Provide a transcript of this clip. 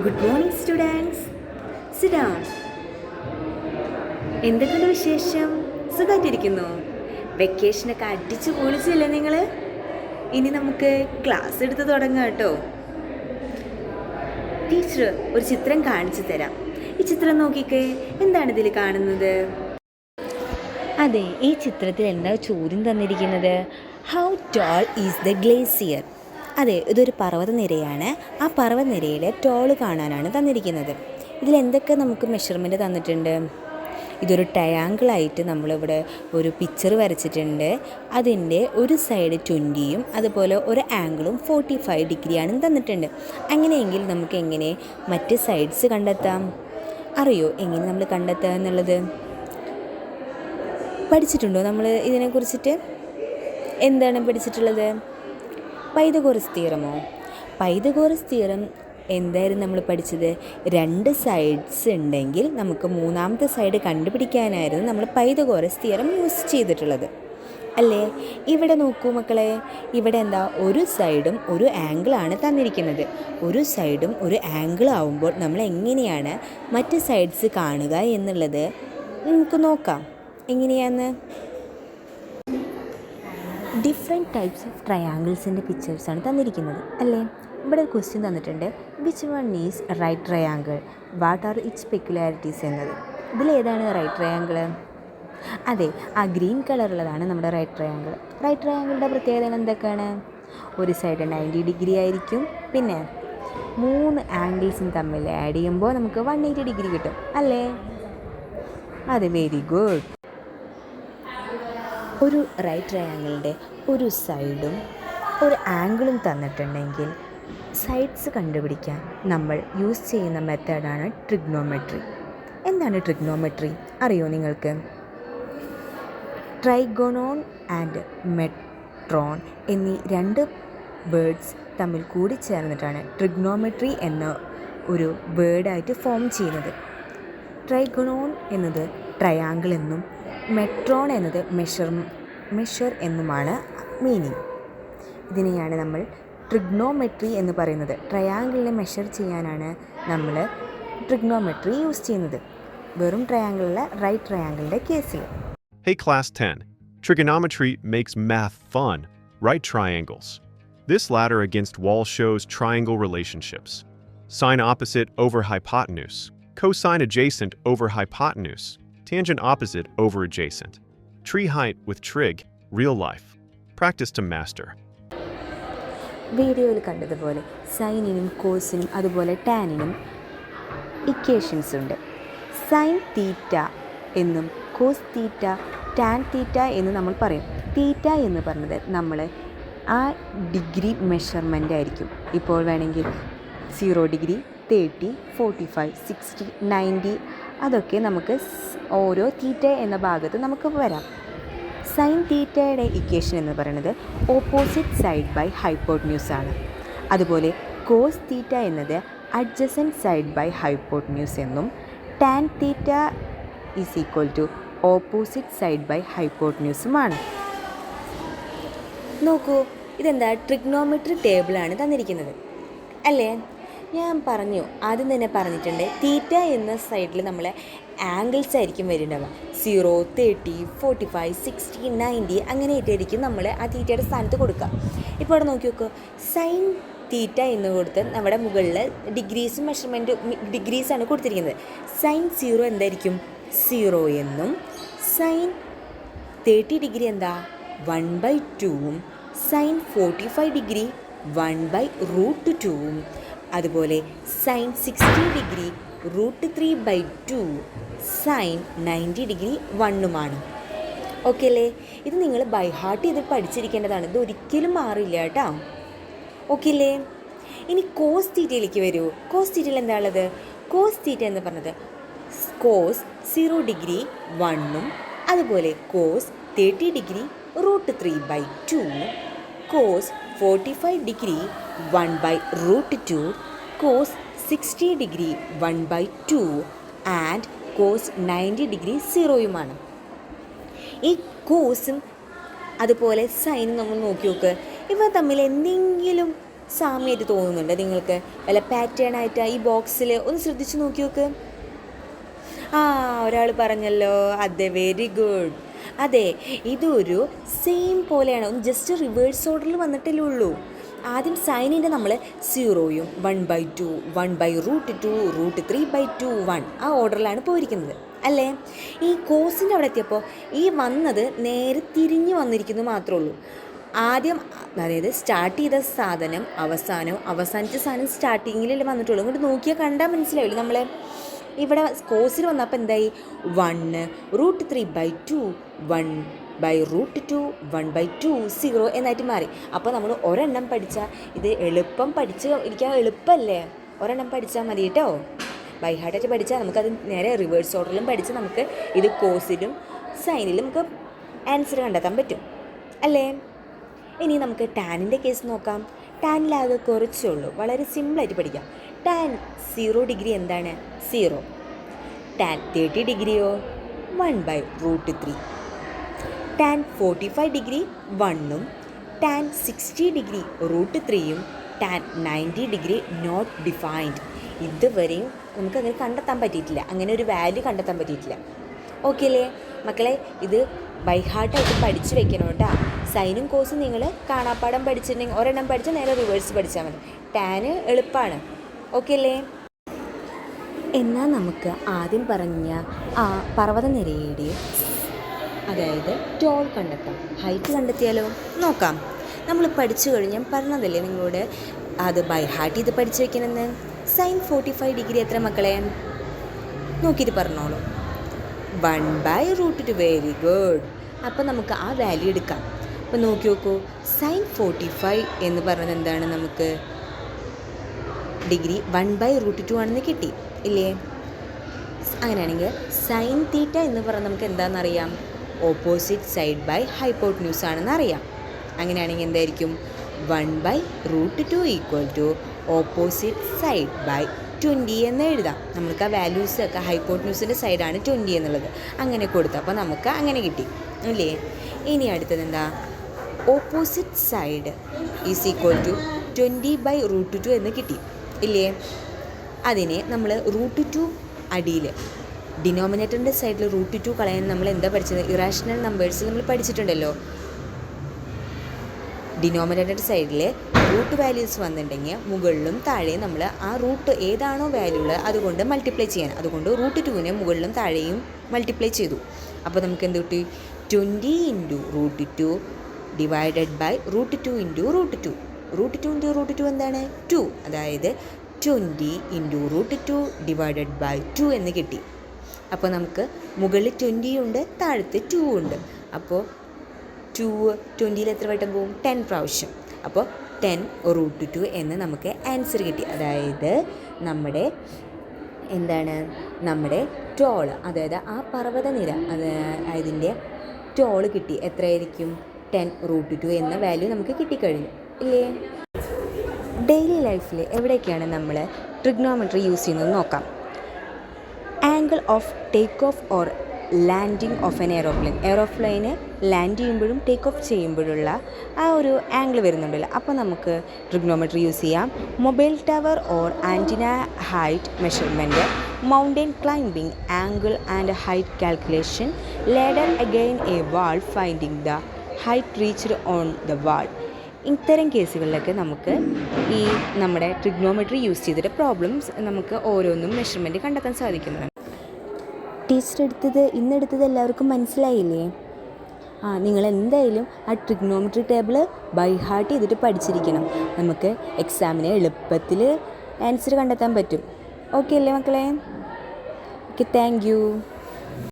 Good morning students. Sit down. എന്തൊക്കെയുണ്ട് വിശേഷം? സുഖമായിട്ടിരിക്കുന്നു? വെക്കേഷനൊക്കെ അടിച്ചു പൊളിച്ചില്ലേ നിങ്ങൾ? ഇനി നമുക്ക് ക്ലാസ് എടുത്ത് തുടങ്ങാം കേട്ടോ. ടീച്ചർ ഒരു ചിത്രം കാണിച്ചു തരാം. ഈ ചിത്രം നോക്കിക്കേ. എന്താണ് ഇതിൽ കാണുന്നത്? അതെ, ഈ ചിത്രത്തിൽ എന്താ ചോദ്യം തന്നിരിക്കുന്നത്? How tall is the glacier? അതെ, ഇതൊരു പർവ്വതനിരയാണ്. ആ പർവ്വതനിരയിലെ ടോൾ കാണാനാണ് തന്നിരിക്കുന്നത്. ഇതിലെന്തൊക്കെ നമുക്ക് മെഷർമെൻറ്റ് തന്നിട്ടുണ്ട്? ഇതൊരു ട്രയാങ്കിളായിട്ട് നമ്മളിവിടെ ഒരു പിക്ചർ വരച്ചിട്ടുണ്ട്. അതിൻ്റെ ഒരു സൈഡ് 20യും അതുപോലെ ഒരു ആംഗിളും 45 ഡിഗ്രിയാണ് തന്നിട്ടുണ്ട്. അങ്ങനെയെങ്കിൽ നമുക്ക് എങ്ങനെ മറ്റ് സൈഡ്സ് കണ്ടെത്താം? അറിയോ എങ്ങനെ നമ്മൾ കണ്ടെത്തുക എന്നുള്ളത്? പഠിച്ചിട്ടുണ്ടോ നമ്മൾ ഇതിനെക്കുറിച്ചിട്ട്? എന്താണ് പഠിച്ചിട്ടുള്ളത്? പൈതഗോറസ് തിയറമോ? പൈതഗോറസ് തിയറം എന്തായിരുന്നു നമ്മൾ പഠിച്ചത്? 2 സൈഡ്സ് ഉണ്ടെങ്കിൽ നമുക്ക് മൂന്നാമത്തെ സൈഡ് കണ്ടുപിടിക്കാനായിരുന്നു നമ്മൾ പൈതഗോറസ് തിയറം യൂസ് ചെയ്തിട്ടുള്ളത് അല്ലേ? ഇവിടെ നോക്കൂ മക്കളെ, ഇവിടെ എന്താ, ഒരു സൈഡും ഒരു ആംഗിളാണ് തന്നിരിക്കുന്നത്. ഒരു സൈഡും ഒരു ആംഗിൾ ആവുമ്പോൾ നമ്മൾ എങ്ങനെയാണ് മറ്റ് സൈഡ്സ് കാണുക എന്നുള്ളത് നമുക്ക് നോക്കാം. എങ്ങനെയാന്ന്? ഡിഫറെൻറ്റ് ടൈപ്സ് ഓഫ് ട്രയാങ്കിൾസിൻ്റെ പിക്ചേഴ്സാണ് തന്നിരിക്കുന്നത് അല്ലേ? ഇവിടെ ഒരു ക്വസ്റ്റ്യൻ തന്നിട്ടുണ്ട്. Which one is right triangle? What are its peculiarities എന്നത്. ഇതിലേതാണ് റൈറ്റ് ട്രയാങ്കിൾ? അതെ, ആ ഗ്രീൻ കളറുള്ളതാണ് നമ്മുടെ റൈറ്റ് ട്രയാങ്കിൾ. റൈറ്റ് ട്രയാങ്കിളിൻ്റെ പ്രത്യേകതകൾ എന്തൊക്കെയാണ്? ഒരു സൈഡ് 90 ഡിഗ്രി ആയിരിക്കും. പിന്നെ 3 ആംഗിൾസും തമ്മിൽ ആഡ് ചെയ്യുമ്പോൾ നമുക്ക് 180 ഡിഗ്രി കിട്ടും അല്ലേ? അതെ, വെരി ഗുഡ്. ഒരു റൈറ്റ് ട്രയാങ്കിളിൻ്റെ ഒരു സൈഡും ഒരു ആംഗിളും തന്നിട്ടുണ്ടെങ്കിൽ സൈഡ്സ് കണ്ടുപിടിക്കാൻ നമ്മൾ യൂസ് ചെയ്യുന്ന മെത്തേഡാണ് ട്രിഗ്നോമെട്രി. എന്താണ് ട്രിഗ്നോമെട്രി അറിയോ നിങ്ങൾക്ക്? ട്രൈഗോണോൺ ആൻഡ് മെട്രോൺ എന്നീ 2 വേർഡ്സ് തമ്മിൽ കൂടിച്ചേർന്നിട്ടാണ് ട്രിഗ്നോമെട്രി എന്ന ഒരു വേർഡായിട്ട് ഫോം ചെയ്യുന്നത്. ട്രൈഗോണോൺ എന്നത് ട്രയാങ്കിൾ എന്നും മെട്രോൺ എന്നത് മെഷർ എന്നുമാണ് മീനിങ്. ഇതിനെയാണ് നമ്മൾ ട്രിഗ്നോമെട്രി എന്ന് പറയുന്നത്. ട്രയാങ്കിളിനെ മെഷർ ചെയ്യാനാണ് നമ്മൾ ട്രിഗ്നോമെട്രി യൂസ് ചെയ്യുന്നത്, വെറും ട്രയാങ്കിളിലെ റൈറ്റ് ട്രയാങ്കിളിൻ്റെ കേസിൽ. Hey Class 10, trigonometry makes math fun. Right triangles. This ladder against wall shows triangle relationships. Sine opposite over hypotenuse. Cosine adjacent over hypotenuse. Tangent opposite over adjacent. Tree height with trig, real life. Practice to master. വീഡിയോയിൽ കണ്ടതുപോലെ സൈനിനും കോസിനും അതുപോലെ ടാനിനും equations ഉണ്ട്. Sine theta എന്നും cos theta, tan theta എന്ന് നമ്മൾ പറയും. തീറ്റ എന്ന് പറഞ്ഞത് നമ്മൾ ആ ഡിഗ്രി മെഷർമെൻ്റ് ആയിരിക്കും. ഇപ്പോൾ വേണമെങ്കിൽ 0 ഡിഗ്രി, 30, 45, 60, 90 അതൊക്കെ നമുക്ക് ഓരോ തീറ്റ എന്ന ഭാഗത്ത് നമുക്ക് വരാം. സൈൻ തീറ്റയുടെ ഇക്വേഷൻ എന്ന് പറയുന്നത് ഓപ്പോസിറ്റ് സൈഡ് ബൈ ഹൈപ്പോട്ട്ന്യൂസ് ആണ്. അതുപോലെ കോസ് തീറ്റ എന്നത് അഡ്ജസൻറ്റ് സൈഡ് ബൈ ഹൈപ്പോട്ട്ന്യൂസ് എന്നും tan theta is equal to opposite side by ഹൈപ്പോട്ട്ന്യൂസുമാണ്. നോക്കൂ, ഇതെന്താ, ട്രിഗ്നോമെട്രി ടേബിളാണ് തന്നിരിക്കുന്നത് അല്ലേ? ഞാൻ പറഞ്ഞു, ആദ്യം തന്നെ പറഞ്ഞിട്ടുണ്ട്, തീറ്റ എന്ന സൈഡിൽ നമ്മൾ ആംഗിൾസ് ആയിരിക്കും വരുന്നുണ്ടാവുക. 0, 30, 45, 60, 90 അങ്ങനെയായിട്ടായിരിക്കും നമ്മൾ ആ തീറ്റയുടെ സ്ഥാനത്ത് കൊടുക്കുക. ഇപ്പോൾ അവിടെ നോക്കി നോക്കുക, സൈൻ തീറ്റ എന്ന് കൊടുത്ത് നമ്മുടെ മുകളിൽ ഡിഗ്രീസും ഡിഗ്രീസാണ് കൊടുത്തിരിക്കുന്നത്. സൈൻ 0 എന്തായിരിക്കും? 0 എന്നും സൈൻ 30 ഡിഗ്രി എന്താ 1/2ഉം സൈൻ 45 ഡിഗ്രി 1/√2ഉം അതുപോലെ സൈൻ 60 ഡിഗ്രി √3/2 സൈൻ 90 ഡിഗ്രി 1ഉമാണ്. ഓക്കെ അല്ലേ? ഇത് നിങ്ങൾ ബൈ ഹാർട്ട് ചെയ്ത് പഠിച്ചിരിക്കേണ്ടതാണ്. ഇത് ഒരിക്കലും മാറില്ല കേട്ടോ. ഓക്കെ അല്ലേ? ഇനി കോസ് തീറ്റയിലേക്ക് വരൂ. കോസ് തീറ്റയിൽ എന്താ ഉള്ളത്? കോസ് തീറ്റ എന്ന് പറഞ്ഞത് കോസ് 0 ഡിഗ്രി 1ഉം അതുപോലെ cos 30 degree √3/2, cos 45 degree 1/√2, cos 60 degree 1/2 and cos 90 degree 0യുമാണ്. ഈ കോസും അതുപോലെ സൈനും നമ്മൾ നോക്കി നോക്ക്. ഇവ തമ്മിൽ എന്തെങ്കിലും സാമ്യമായിട്ട് തോന്നുന്നുണ്ട് നിങ്ങൾക്ക്? വല്ല പാറ്റേൺ ആയിട്ട് ഈ ബോക്സിൽ ഒന്ന് ശ്രദ്ധിച്ച് നോക്കി നോക്ക്. ഒരാൾ പറഞ്ഞല്ലോ, അതെ, വെരി ഗുഡ്. അതെ, ഇതൊരു സെയിം പോലെയാണ്, ഒന്ന് ജസ്റ്റ് റിവേഴ്സ് ഓർഡറിൽ വന്നിട്ടല്ലേ ഉള്ളൂ. ആദ്യം സൈനിൻ്റെ നമ്മൾ 0യും 1/2 1/√2 √3/2 1 ആ ഓർഡറിലാണ് പോയിരിക്കുന്നത് അല്ലേ? ഈ കോസിൻ്റെ അവിടെ എത്തിയപ്പോൾ ഈ വന്നത് നേരെ തിരിഞ്ഞ് വന്നിരിക്കുന്നു മാത്രമേ ഉള്ളൂ. ആദ്യം അതായത് സ്റ്റാർട്ട് ചെയ്ത സാധനം അവസാനിച്ച സാധനം സ്റ്റാർട്ടിങ്ങിലല്ലേ വന്നിട്ടുള്ളൂ. ഇങ്ങോട്ട് നോക്കിയാൽ കണ്ടാൽ മനസ്സിലാവില്ല. നമ്മളെ ഇവിടെ കോസിൽ വന്നപ്പോൾ എന്തായി? 1 √3/2 1/√2 1/2 0 എന്നായിട്ട് മാറി. അപ്പോൾ നമ്മൾ ഒരെണ്ണം പഠിച്ചാൽ ഇത് എളുപ്പം പഠിച്ച് ഇരിക്കാൻ എളുപ്പമല്ലേ? ഒരെണ്ണം പഠിച്ചാൽ മതി കേട്ടോ. ബൈ ഹാർട്ടായിട്ട് പഠിച്ചാൽ നമുക്കത് നേരെ റിവേഴ്സ് ഓർഡറിലും പഠിച്ച് നമുക്ക് ഇത് കോസിലും സൈനിലും നമുക്ക് ആൻസർ കണ്ടെത്താൻ പറ്റും അല്ലേ? ഇനി നമുക്ക് ടാനിൻ്റെ കേസ് നോക്കാം. ടാനിലാകെ കുറച്ചേ ഉള്ളൂ, വളരെ സിമ്പിളായിട്ട് പഠിക്കാം. ടാൻ 0 ഡിഗ്രി എന്താണ്? 0. ടാൻ 30 ഡിഗ്രിയോ? 1/√3. ടാൻ 45 ഡിഗ്രി 1ഉം ടാൻ 60 ഡിഗ്രി √3യും ടാൻ 90 ഡിഗ്രി നോട്ട് ഡിഫൈൻഡ്. ഇതുവരെയും നമുക്കങ്ങനെ കണ്ടെത്താൻ പറ്റിയിട്ടില്ല, അങ്ങനെ ഒരു വാല്യൂ കണ്ടെത്താൻ പറ്റിയിട്ടില്ല. ഓക്കെ അല്ലേ മക്കളെ? ഇത് ബൈ ഹാർട്ടായിട്ട് പഠിച്ച് വെക്കണം കേട്ടോ. സൈനും കോസും നിങ്ങൾ കാണാപ്പാടം പഠിച്ചിട്ടുണ്ടെങ്കിൽ ഒരെണ്ണം പഠിച്ചാൽ നേരെ റിവേഴ്സ് പഠിച്ചാൽ മതി. ടാന് എളുപ്പമാണ്. ഓക്കെ അല്ലേ? എന്നാൽ നമുക്ക് ആദ്യം പറഞ്ഞ ആ പർവ്വതനിരയുടെ അതായത് ടോൾ കണ്ടെത്താം. ഹൈറ്റ് കണ്ടെത്തിയാലോ? നോക്കാം. നമ്മൾ പഠിച്ചു കഴിഞ്ഞാൽ പറഞ്ഞതല്ലേ നിങ്ങളോട് അത് ബൈ ഹാർട്ട് ചെയ്ത് പഠിച്ചു വെക്കണമെന്ന്. സൈൻ 45 ഡിഗ്രി എത്ര മക്കളെ? നോക്കിയിട്ട് പറഞ്ഞോളൂ. 1/√2. Very good. അപ്പോൾ നമുക്ക് ആ വാല്യൂ എടുക്കാം. അപ്പോൾ നോക്കി നോക്കൂ, സൈൻ 45 എന്ന് പറഞ്ഞത് എന്താണ്? നമുക്ക് ഡിഗ്രി 1/√2 ആണെന്ന് കിട്ടി ഇല്ലേ? അങ്ങനെയാണെങ്കിൽ സൈൻ തീറ്റ എന്ന് പറഞ്ഞാൽ നമുക്ക് എന്താണെന്നറിയാം? ഓപ്പോസിറ്റ് സൈഡ് ബൈ ഹൈപ്പോട്ടന്യൂസ് ആണെന്ന് അറിയാം. അങ്ങനെയാണെങ്കിൽ എന്തായിരിക്കും? 1/√2 = ഓപ്പോസിറ്റ് സൈഡ് ബൈ 20 എന്ന് എഴുതാം. നമുക്ക് ആ വാല്യൂസൊക്കെ ഹൈപ്പോട്ടന്യൂസിൻ്റെ സൈഡാണ് 20 എന്നുള്ളത് അങ്ങനെ കൊടുത്തു. അപ്പോൾ നമുക്ക് അങ്ങനെ കിട്ടി അല്ലേ? ഇനി അടുത്തത് എന്താ? ഓപ്പോസിറ്റ് സൈഡ് = 20/√2 എന്ന് കിട്ടി ഇല്ലേ? അതിനെ നമ്മൾ √2 അടിയിൽ ഡിനോമിനേറ്ററിൻ്റെ സൈഡിൽ √2 കളയാൻ നമ്മൾ എന്താ പഠിച്ചത്? ഇറാഷണൽ നമ്പേഴ്സിൽ നമ്മൾ പഠിച്ചിട്ടുണ്ടല്ലോ. ഡിനോമിനേറ്ററിൻ്റെ സൈഡിൽ റൂട്ട് വാല്യൂസ് വന്നിട്ടുണ്ടെങ്കിൽ മുകളിലും താഴെയും നമ്മൾ ആ റൂട്ട് ഏതാണോ വാല്യൂ ഉള്ളത് അതുകൊണ്ട് മൾട്ടിപ്ലൈ ചെയ്യാൻ. അതുകൊണ്ട് √2നെ മുകളിലും താഴെയും മൾട്ടിപ്ലൈ ചെയ്തു. അപ്പോൾ നമുക്ക് എന്ത് കിട്ടി? 20 × √2 ഡിവൈഡഡ് ബൈ √2 × √2. √2 × √2 എന്താണ്? 2. അതായത് 20 × √2 ഡിവൈഡഡ് ബൈ 2 എന്ന് കിട്ടി. അപ്പോൾ നമുക്ക് മുകളിൽ 20 ഉണ്ട്, താഴത്ത് 2 ഉണ്ട്. അപ്പോൾ 20ൽ എത്ര വട്ടം പോവും? 10 പ്രാവശ്യം. അപ്പോൾ 10 √2 എന്ന് നമുക്ക് ആൻസർ കിട്ടി. അതായത് നമ്മുടെ എന്താണ്? നമ്മുടെ ടോൾ, അതായത് ആ പർവ്വതനിര അതിൻ്റെ ടോൾ കിട്ടി. എത്രയായിരിക്കും? 10 √2 എന്ന വാല്യൂ നമുക്ക് കിട്ടിക്കഴിഞ്ഞു ഇല്ലേ? ഡെയിലി ലൈഫിൽ എവിടെയൊക്കെയാണ് നമ്മൾ ട്രിഗ്നോമെട്രി യൂസ് ചെയ്യുന്നത് നോക്കാം. Angle of take off or landing of N aeroplane land ചെയ്യുമ്പോഴും ടേക്ക് ഓഫ് ചെയ്യുമ്പോഴുള്ള ആ ഒരു ആംഗിൾ വരുന്നുണ്ടല്ലോ. അപ്പോൾ നമുക്ക് ട്രിഗ്നോമെട്രി യൂസ് ചെയ്യാം. Mobile tower or antenna height measurement, mountain climbing angle and height calculation, ladder again A wall finding the height reached on the wall. ഇത്തരം കേസുകളിലൊക്കെ നമുക്ക് ഈ നമ്മുടെ ട്രിഗ്നോമെട്രി യൂസ് ചെയ്തിട്ട് പ്രോബ്ലംസ് നമുക്ക് ഓരോന്നും മെഷർമെൻറ്റ് കണ്ടെത്താൻ സാധിക്കുന്നതാണ്. ടീച്ചർ ഇന്നെടുത്തത് എല്ലാവർക്കും മനസ്സിലായില്ലേ? നിങ്ങൾ എന്തായാലും ആ ട്രിഗ്നോമെട്രി ടേബിൾ ബൈ ഹാർട്ട് ചെയ്തിട്ട് പഠിച്ചിരിക്കണം. നമുക്ക് എക്സാമിന് എളുപ്പത്തിൽ ആൻസർ കണ്ടെത്താൻ പറ്റും. ഓക്കെ അല്ലേ മക്കളെ? Okay, thank you.